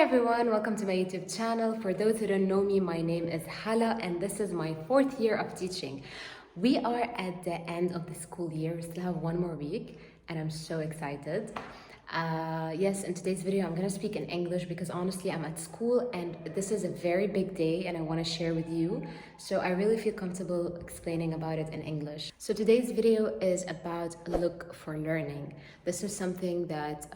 everyone, welcome to my YouTube channel. For those who don't know me, my name is Hala and this is my 4th year of teaching. We are at the end of the school year. We still have one more week and I'm so excited. Yes, in today's video I'm gonna speak in English because honestly I'm at school and this is a very big day and I want to share with you, so I really feel comfortable explaining about it in English. So today's video is about look for learning. This is something that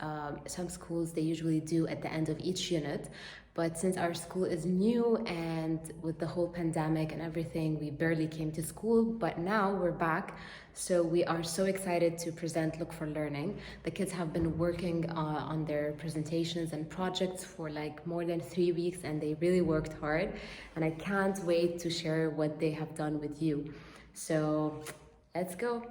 some schools they usually do at the end of each unit, but since our school is new and with the whole pandemic and everything, we barely came to school, but now we're back. So we are so excited to present Look for Learning. The kids have been working on their presentations and projects for like more than 3 weeks and they really worked hard. And I can't wait to share what they have done with you. So let's go.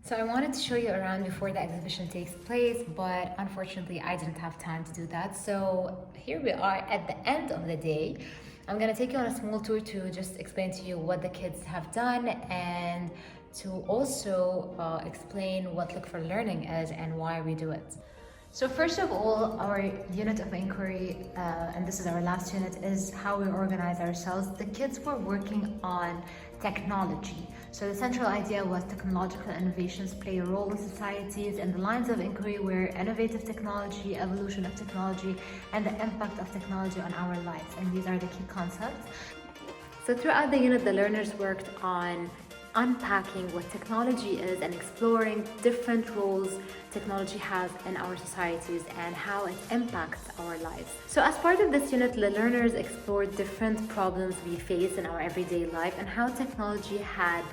So I wanted to show you around before the exhibition takes place, but unfortunately I didn't have time to do that. So here we are at the end of the day. I'm gonna take you on a small tour to just explain to you what the kids have done and to also explain what Look for Learning is and why we do it. So first of all, our unit of inquiry, and this is our last unit, is how we organize ourselves. The kids were working on technology. So the central idea was technological innovations play a role in societies, and the lines of inquiry were innovative technology, evolution of technology, and the impact of technology on our lives. And these are the key concepts. So throughout the unit, the learners worked on unpacking what technology is and exploring different roles technology has in our societies and how it impacts our lives. So as part of this unit, the learners explored different problems we face in our everyday life and how technology had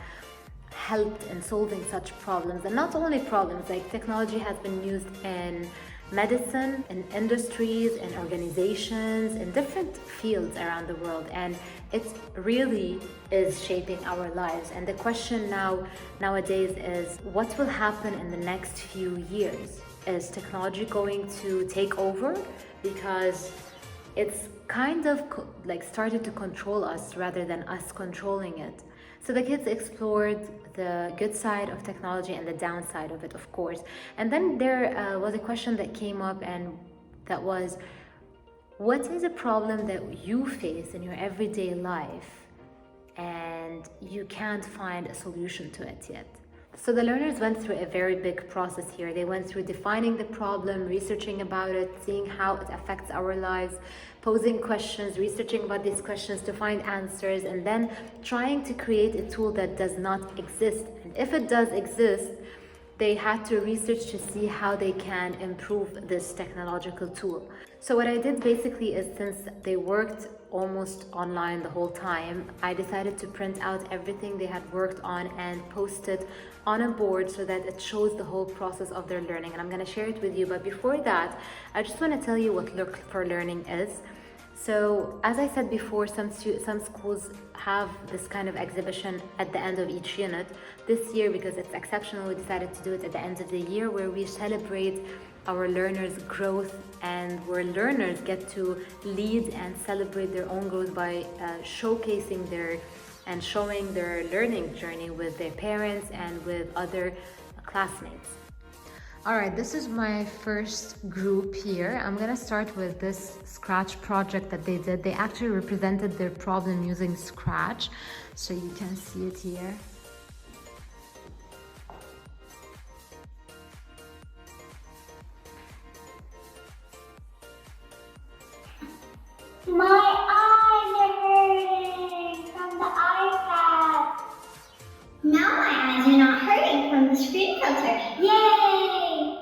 helped in solving such problems. And not only problems, like technology has been used in medicine, in industries, in organizations, in different fields around the world, and it really is shaping our lives. And the question nowadays is, what will happen in the next few years? Is technology going to take over? Because it's kind of like started to control us rather than us controlling it. So the kids explored the good side of technology and the downside of it, of course. And then there was a question that came up, and that was, what is a problem that you face in your everyday life and you can't find a solution to it yet? So the learners went through a very big process here. They went through defining the problem, researching about it, seeing how it affects our lives, posing questions, researching about these questions to find answers, and then trying to create a tool that does not exist. And if it does exist, they had to research to see how they can improve this technological tool. So what I did basically is, since they worked almost online the whole time, I decided to print out everything they had worked on and post it on a board so that it shows the whole process of their learning. And I'm going to share it with you. But before that, I just want to tell you what Look for Learning is. So as I said before, some schools have this kind of exhibition at the end of each unit. This year, because it's exceptional, we decided to do it at the end of the year, where we celebrate our learners' growth and where learners get to lead and celebrate their own growth by showcasing and showing their learning journey with their parents and with other classmates. All right, this is my first group here. I'm gonna start with this Scratch project that they did. They actually represented their problem using Scratch, so you can see it here. My eyes are hurting from the iPad. Now my eyes are not hurting from the screen filter. Yay!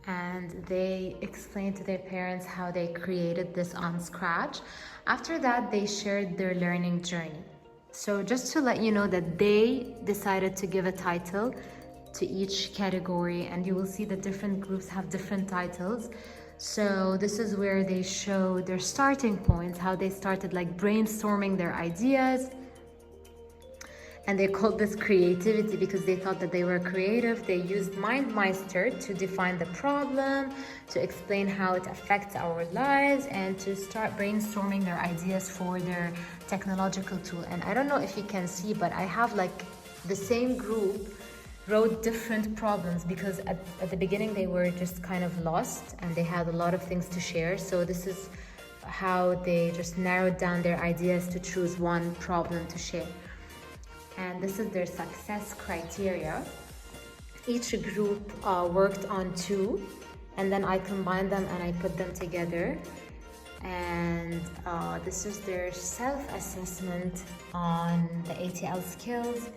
And they explained to their parents how they created this on Scratch. After that, they shared their learning journey. So just to let you know that they decided to give a title to each category, and you will see that different groups have different titles. So this is where they show their starting points, how they started like brainstorming their ideas. And they called this creativity because they thought that they were creative. They used MindMeister to define the problem, to explain how it affects our lives, and to start brainstorming their ideas for their technological tool. And I don't know if you can see, but I have like the same group wrote different problems because at the beginning they were just kind of lost and they had a lot of things to share. So this is how they just narrowed down their ideas to choose one problem to share. And this is their success criteria. Each group worked on two, and then I combined them and I put them together. And this is their self-assessment on the ATL skills.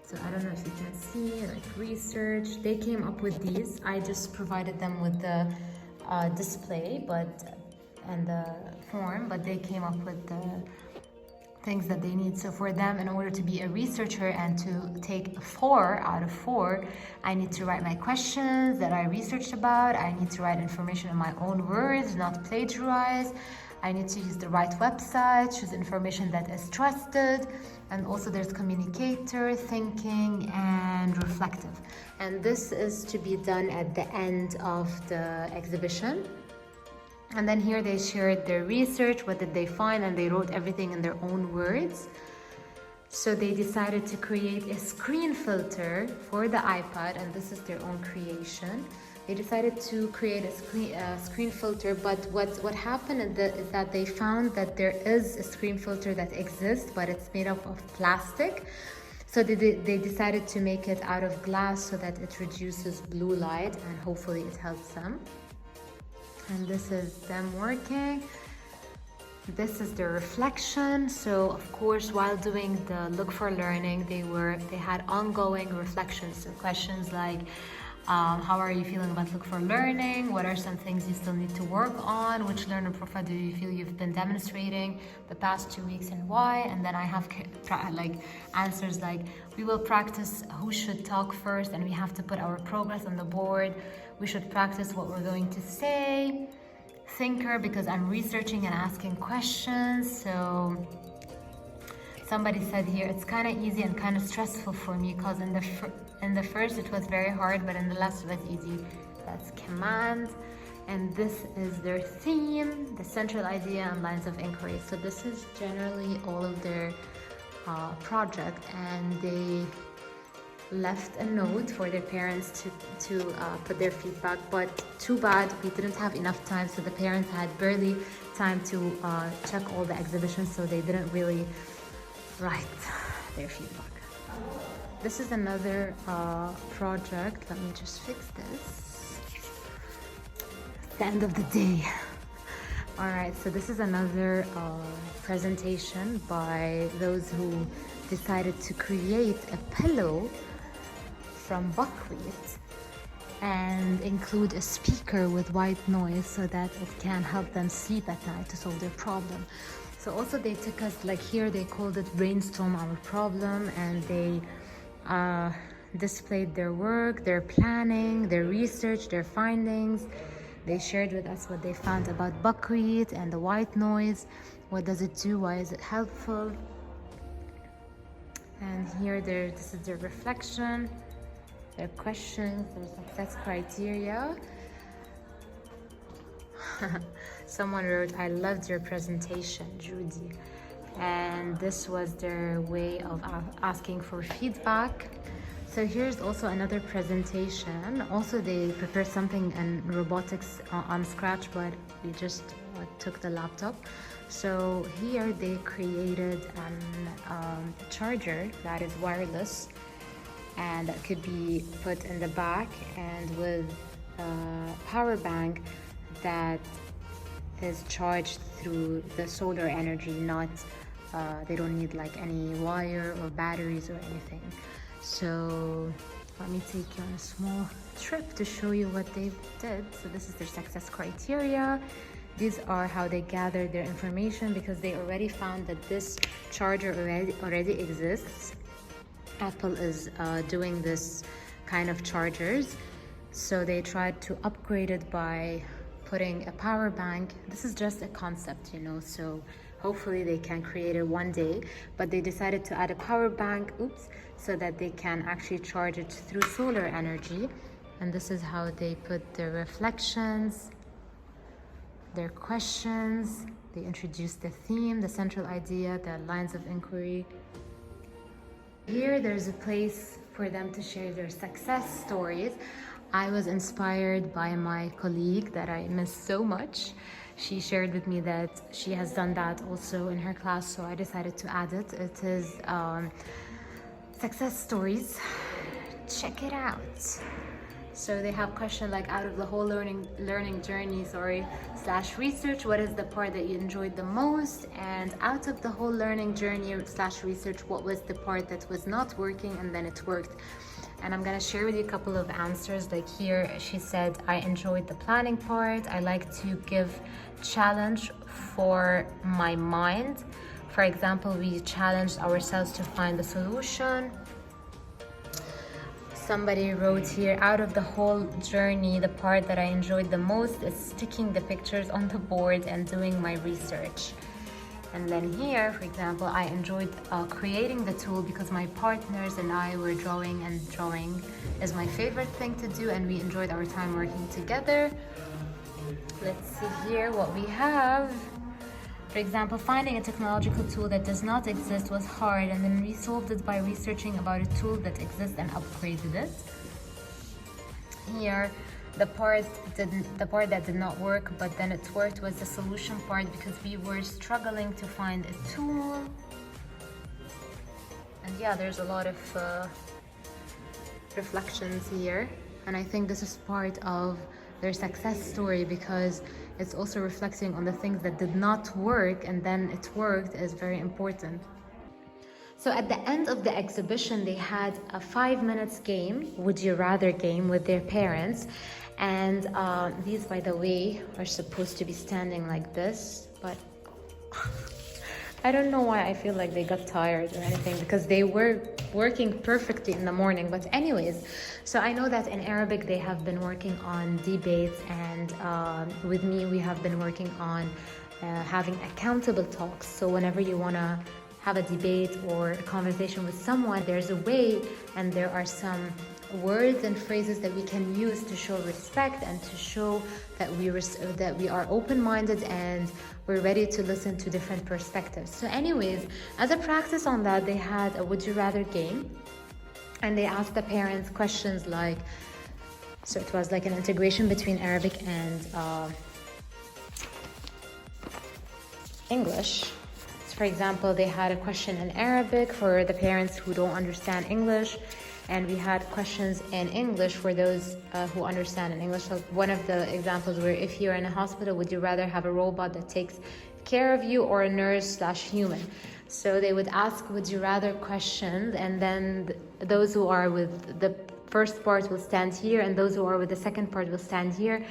So I don't know if you can see, like research. They came up with these. I just provided them with the display, and the form, but they came up with the things that they need. So for them, in order to be a researcher and to take 4 out of 4, I need to write my questions that I researched about. I need to write information in my own words, not plagiarize. I need to use the right website, choose information that is trusted. And also there's communicator, thinking, and reflective. And this is to be done at the end of the exhibition. And then here they shared their research, what did they find, and they wrote everything in their own words. So they decided to create a screen filter for the iPad, and this is their own creation. They decided to create a screen filter, but what happened is that they found that there is a screen filter that exists, but it's made up of plastic. So they decided to make it out of glass so that it reduces blue light and hopefully it helps them. And this is them working. This is their reflection. So of course, while doing the Look for Learning, they had ongoing reflections. So questions like, how are you feeling about Look for Learning? What are some things you still need to work on? Which learner profile do you feel you've been demonstrating the past 2 weeks and why? And then I have like answers like, we will practice who should talk first and we have to put our progress on the board. We should practice what we're going to say. Thinker, because I'm researching and asking questions. So somebody said here, it's kind of easy and kind of stressful for me because in the first it was very hard, but in the last it was easy. That's command. And this is their theme, the central idea and lines of inquiry. So this is generally all of their project, and they left a note for their parents to put their feedback, but too bad we didn't have enough time, so the parents had barely time to check all the exhibitions, so they didn't really write their feedback. This is another project. Let me just fix this. It's the end of the day. All right, so this is another presentation by those who decided to create a pillow from buckwheat and include a speaker with white noise so that it can help them sleep at night to solve their problem. So also they took us, like here they called it brainstorm our problem, and they displayed their work, their planning, their research, their findings. They shared with us what they found about buckwheat and the white noise. What does it do? Why is it helpful? And here this is their reflection, their questions, their success criteria. Someone wrote, I loved your presentation, Judy. And this was their way of asking for feedback. So here's also another presentation. Also, they prepared something in robotics on Scratch, but we just took the laptop. So here they created a charger that is wireless and that could be put in the back, and with a power bank that is charged through the solar energy, not they don't need like any wire or batteries or anything. So let me take you on a small trip to show you what they did. So this is their success criteria. These are how they gathered their information, because they already found that this charger already exists. Apple is doing this kind of chargers. So they tried to upgrade it by putting a power bank. This is just a concept, you know, so hopefully they can create it one day. But they decided to add a power bank, so that they can actually charge it through solar energy. And this is how they put their reflections, their questions. They introduced the theme, the central idea, the lines of inquiry. Here, there's a place for them to share their success stories. I was inspired by my colleague that I miss so much. She shared with me that she has done that also in her class, so I decided to add it. It is success stories. Check it out. So they have questions like, out of the whole learning journey, / research, what is the part that you enjoyed the most? And out of the whole learning journey / research, what was the part that was not working and then it worked? And I'm gonna share with you a couple of answers. Like here, she said, I enjoyed the planning part. I like to give challenge for my mind. For example, we challenged ourselves to find the solution. Somebody wrote here, out of the whole journey, the part that I enjoyed the most is sticking the pictures on the board and doing my research. And then here, for example, I enjoyed creating the tool because my partners and I were drawing, and drawing is my favorite thing to do, and we enjoyed our time working together. Let's see here what we have. For example, finding a technological tool that does not exist was hard, and then we solved it by researching about a tool that exists and upgraded it. Here, the part that did not work, but then it worked, was the solution part, because we were struggling to find a tool. And yeah, there's a lot of reflections here, and I think this is part of their success story, because it's also reflecting on the things that did not work and then it worked is very important. So at the end of the exhibition, they had a 5 minutes game, would you rather game, with their parents. And these, by the way, are supposed to be standing like this, but I don't know why I feel like they got tired or anything, because they were working perfectly in the morning. But anyways, so I know that in Arabic they have been working on debates, and with me we have been working on having accountable talks. So whenever you want to have a debate or a conversation with someone, there's a way, and there are some words and phrases that we can use to show respect and to show that we are open-minded and we're ready to listen to different perspectives. So anyways, as a practice on that, they had a would you rather game, and they asked the parents questions like, so it was like an integration between Arabic and English. For example, they had a question in Arabic for the parents who don't understand English, and we had questions in English for those who understand in English. So one of the examples were, if you're in a hospital, would you rather have a robot that takes care of you or a nurse/human? So they would ask would you rather questions, and then those who are with the first part will stand here, and those who are with the second part will stand here.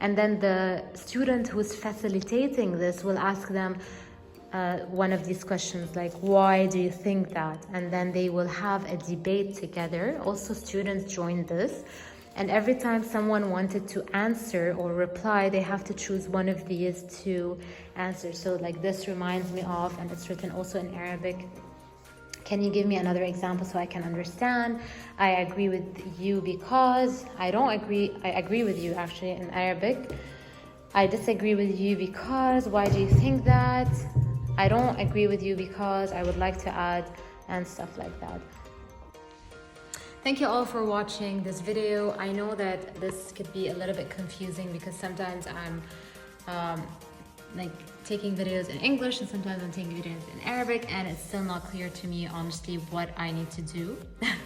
And then the student who's facilitating this will ask them one of these questions, like, why do you think that? And then they will have a debate together. Also, students join this, and every time someone wanted to answer or reply, they have to choose one of these to answer. So like, this reminds me of, and it's written also in Arabic, can you give me another example so I can understand? I agree with you because, I don't agree, I agree with you actually in Arabic. I disagree with you because, why do you think that? I don't agree with you because, I would like to add, and stuff like that. Thank you all for watching this video. I know that this could be a little bit confusing because sometimes I'm like taking videos in English and sometimes I'm taking videos in Arabic, and it's still not clear to me honestly what I need to do. I'm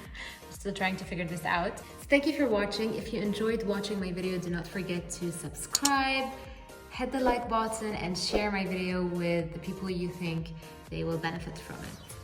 still trying to figure this out. So thank you for watching. If you enjoyed watching my video, do not forget to subscribe, hit the like button and share my video with the people you think they will benefit from it.